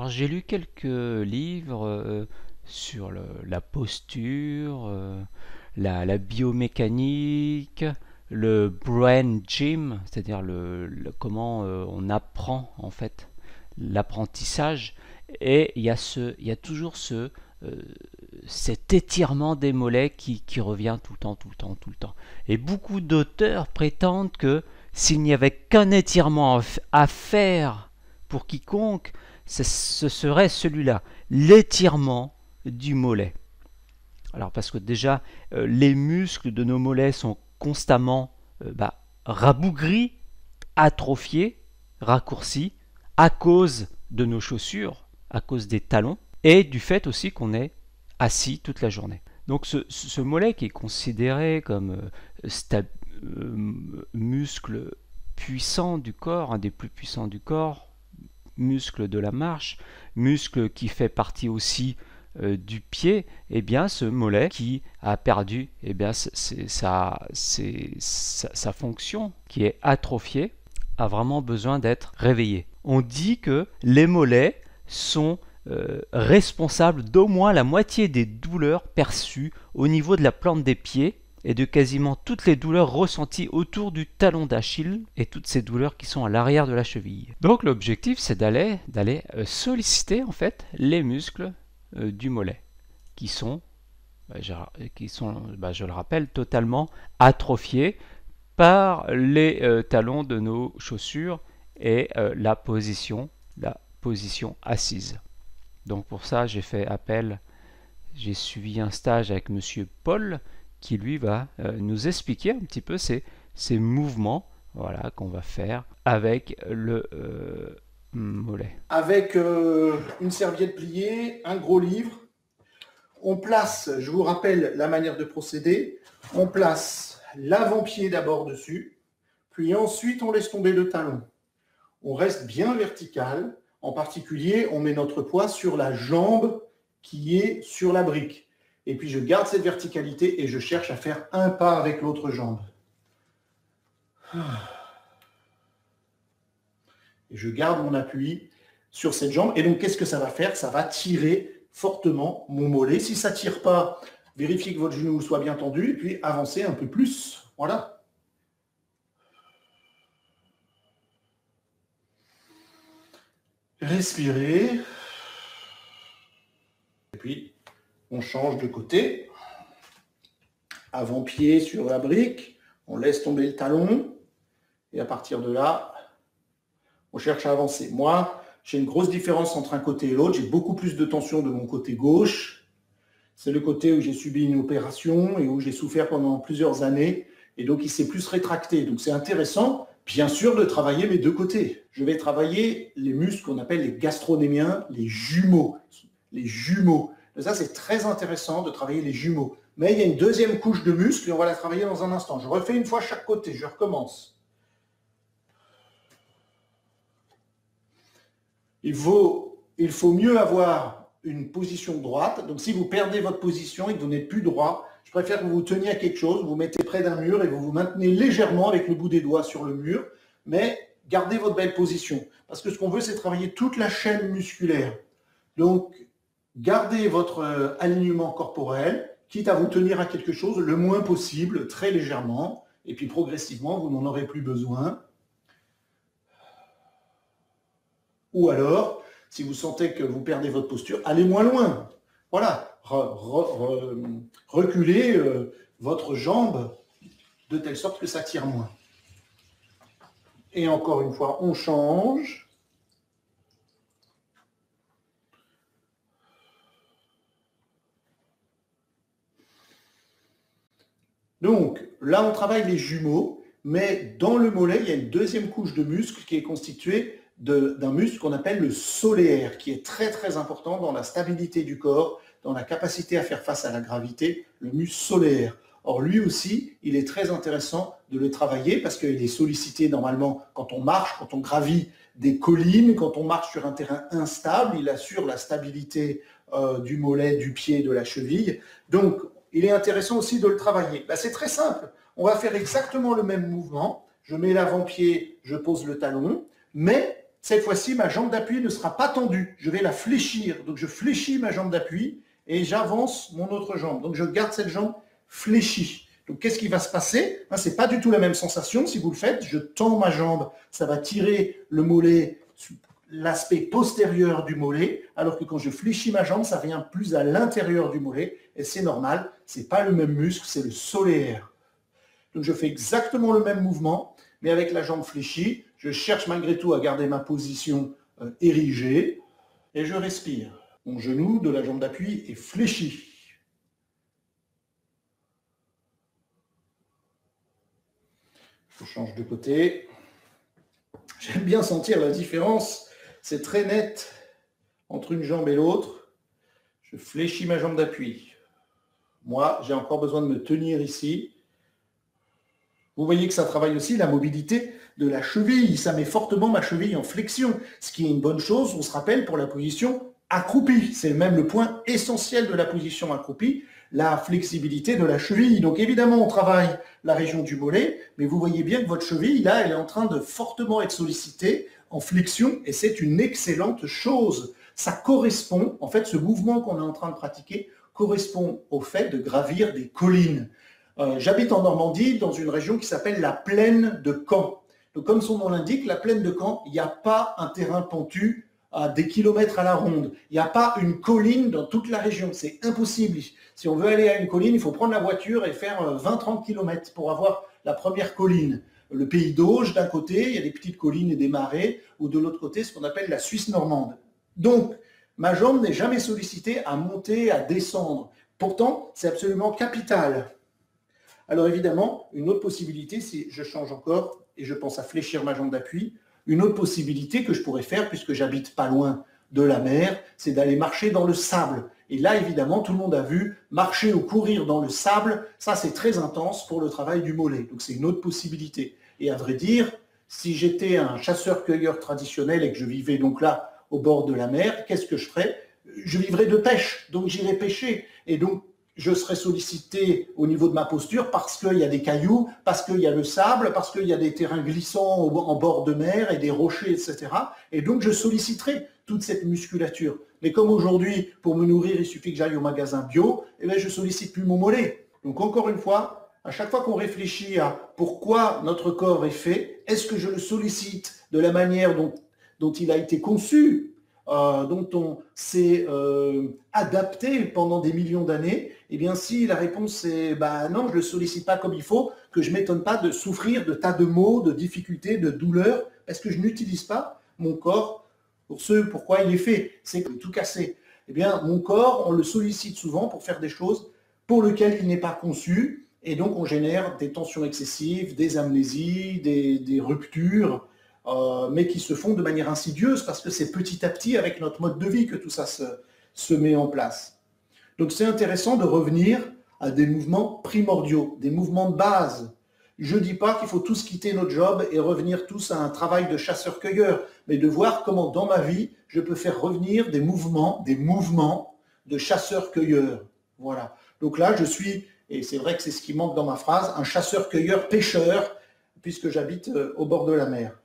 Alors j'ai lu quelques livres sur la posture, la biomécanique, le brain gym, c'est-à-dire comment on apprend en fait l'apprentissage. Et il y a toujours euh, cet étirement des mollets qui revient tout le temps, tout le temps, tout le temps. Et beaucoup d'auteurs prétendent que s'il n'y avait qu'un étirement à faire pour quiconque, ce serait celui-là, l'étirement du mollet. Alors parce que déjà, les muscles de nos mollets sont constamment rabougris, atrophiés, raccourcis, à cause de nos chaussures, à cause des talons, et du fait aussi qu'on est assis toute la journée. Donc ce mollet qui est considéré comme muscle puissant du corps, un des plus puissants du corps, muscle de la marche, muscle qui fait partie aussi du pied, eh bien ce mollet qui a perdu sa fonction, qui est atrophiée, a vraiment besoin d'être réveillé. On dit que les mollets sont responsables d'au moins la moitié des douleurs perçues au niveau de la plante des pieds et de quasiment toutes les douleurs ressenties autour du talon d'Achille et toutes ces douleurs qui sont à l'arrière de la cheville. Donc l'objectif c'est d'aller solliciter en fait les muscles du mollet qui sont, je le rappelle, totalement atrophiés par les talons de nos chaussures et la position assise. Donc pour ça j'ai suivi un stage avec Monsieur Paul qui lui va nous expliquer un petit peu ces mouvements, voilà, qu'on va faire avec le mollet. Avec une serviette pliée, un gros livre, on place, je vous rappelle la manière de procéder, on place l'avant-pied d'abord dessus, puis ensuite on laisse tomber le talon. On reste bien vertical, en particulier on met notre poids sur la jambe qui est sur la brique. Et puis je garde cette verticalité et je cherche à faire un pas avec l'autre jambe. Et je garde mon appui sur cette jambe. Et donc, qu'est-ce que ça va faire? Ça va tirer fortement mon mollet. Si ça ne tire pas, vérifiez que votre genou soit bien tendu et puis avancez un peu plus. Voilà. Respirez. Et puis, on change de côté. Avant-pied sur la brique. On laisse tomber le talon. Et à partir de là, on cherche à avancer. Moi, j'ai une grosse différence entre un côté et l'autre. J'ai beaucoup plus de tension de mon côté gauche. C'est le côté où j'ai subi une opération et où j'ai souffert pendant plusieurs années. Et donc, il s'est plus rétracté. Donc, c'est intéressant, bien sûr, de travailler mes deux côtés. Je vais travailler les muscles qu'on appelle les gastronémiens, les jumeaux. Les jumeaux. Et ça, c'est très intéressant de travailler les jumeaux. Mais il y a une deuxième couche de muscles et on va la travailler dans un instant. Je refais une fois chaque côté. Je recommence. Il faut mieux avoir une position droite. Donc, si vous perdez votre position et que vous n'êtes plus droit, je préfère que vous vous teniez à quelque chose, vous vous mettez près d'un mur et vous vous maintenez légèrement avec le bout des doigts sur le mur, mais gardez votre belle position. Parce que ce qu'on veut, c'est travailler toute la chaîne musculaire. Donc, gardez votre alignement corporel, quitte à vous tenir à quelque chose le moins possible, très légèrement, et puis progressivement, vous n'en aurez plus besoin. Ou alors, si vous sentez que vous perdez votre posture, allez moins loin. Voilà, reculez votre jambe de telle sorte que ça tire moins. Et encore une fois, on change. Donc, là, on travaille les jumeaux, mais dans le mollet, il y a une deuxième couche de muscle qui est constituée d'un muscle qu'on appelle le solaire, qui est très très important dans la stabilité du corps, dans la capacité à faire face à la gravité, le muscle solaire. Or, lui aussi, il est très intéressant de le travailler parce qu'il est sollicité normalement quand on marche, quand on gravit des collines, quand on marche sur un terrain instable, il assure la stabilité du mollet, du pied, de la cheville. Donc, il est intéressant aussi de le travailler. Ben, c'est très simple. On va faire exactement le même mouvement. Je mets l'avant-pied, je pose le talon, mais cette fois-ci, ma jambe d'appui ne sera pas tendue. Je vais la fléchir. Donc, je fléchis ma jambe d'appui et j'avance mon autre jambe. Donc, je garde cette jambe fléchie. Donc, qu'est-ce qui va se passer? Ce n'est pas du tout la même sensation si vous le faites. Je tends ma jambe, ça va tirer le mollet, l'aspect postérieur du mollet, alors que quand je fléchis ma jambe, ça vient plus à l'intérieur du mollet. Et c'est normal, ce n'est pas le même muscle, c'est le solaire. Donc, je fais exactement le même mouvement, mais avec la jambe fléchie. Je cherche malgré tout à garder ma position érigée et je respire. Mon genou de la jambe d'appui est fléchi. Je change de côté. J'aime bien sentir la différence. C'est très net entre une jambe et l'autre. Je fléchis ma jambe d'appui. Moi, j'ai encore besoin de me tenir ici. Vous voyez que ça travaille aussi la mobilité de la cheville. Ça met fortement ma cheville en flexion, ce qui est une bonne chose, on se rappelle, pour la position accroupie. C'est même le point essentiel de la position accroupie, la flexibilité de la cheville. Donc évidemment, on travaille la région du mollet, mais vous voyez bien que votre cheville, là, elle est en train de fortement être sollicitée en flexion, et c'est une excellente chose. Ça correspond, en fait, ce mouvement qu'on est en train de pratiquer correspond au fait de gravir des collines. J'habite en Normandie, dans une région qui s'appelle la plaine de Caen. Donc, comme son nom l'indique, la plaine de Caen, il n'y a pas un terrain pentu à des kilomètres à la ronde. Il n'y a pas une colline dans toute la région. C'est impossible. Si on veut aller à une colline, il faut prendre la voiture et faire 20-30 kilomètres pour avoir la première colline. Le pays d'Auge, d'un côté, il y a des petites collines et des marais, ou de l'autre côté, ce qu'on appelle la Suisse normande. Donc, ma jambe n'est jamais sollicitée à monter, à descendre. Pourtant, c'est absolument capital. Alors évidemment, une autre possibilité, si je change encore et je pense à fléchir ma jambe d'appui, une autre possibilité que je pourrais faire, puisque j'habite pas loin de la mer, c'est d'aller marcher dans le sable. Et là, évidemment, tout le monde a vu, marcher ou courir dans le sable, ça c'est très intense pour le travail du mollet. Donc c'est une autre possibilité. Et à vrai dire, si j'étais un chasseur-cueilleur traditionnel et que je vivais donc là, au bord de la mer, qu'est-ce que je ferais? Je vivrais de pêche, donc j'irais pêcher. Et donc, je serai sollicité au niveau de ma posture parce qu'il y a des cailloux, parce qu'il y a le sable, parce qu'il y a des terrains glissants en bord de mer et des rochers, etc. Et donc, je solliciterai toute cette musculature. Mais comme aujourd'hui, pour me nourrir, il suffit que j'aille au magasin bio, eh bien, je ne sollicite plus mon mollet. Donc, encore une fois, à chaque fois qu'on réfléchit à pourquoi notre corps est fait, est-ce que je le sollicite de la manière dont il a été conçu, dont on s'est adapté pendant des millions d'années, eh bien si la réponse est non, je ne le sollicite pas comme il faut, que je ne m'étonne pas de souffrir de tas de maux, de difficultés, de douleurs, parce que je n'utilise pas mon corps pour ce pourquoi il est fait, c'est tout casser. Eh bien mon corps, on le sollicite souvent pour faire des choses pour lesquelles il n'est pas conçu, et donc on génère des tensions excessives, des amnésies, des ruptures, mais qui se font de manière insidieuse parce que c'est petit à petit avec notre mode de vie que tout ça se met en place. Donc c'est intéressant de revenir à des mouvements primordiaux, des mouvements de base. Je ne dis pas qu'il faut tous quitter notre job et revenir tous à un travail de chasseur-cueilleur, mais de voir comment dans ma vie, je peux faire revenir des mouvements de chasseur-cueilleur. Voilà. Donc là, je suis, et c'est vrai que c'est ce qui manque dans ma phrase, un chasseur-cueilleur pêcheur, puisque j'habite au bord de la mer.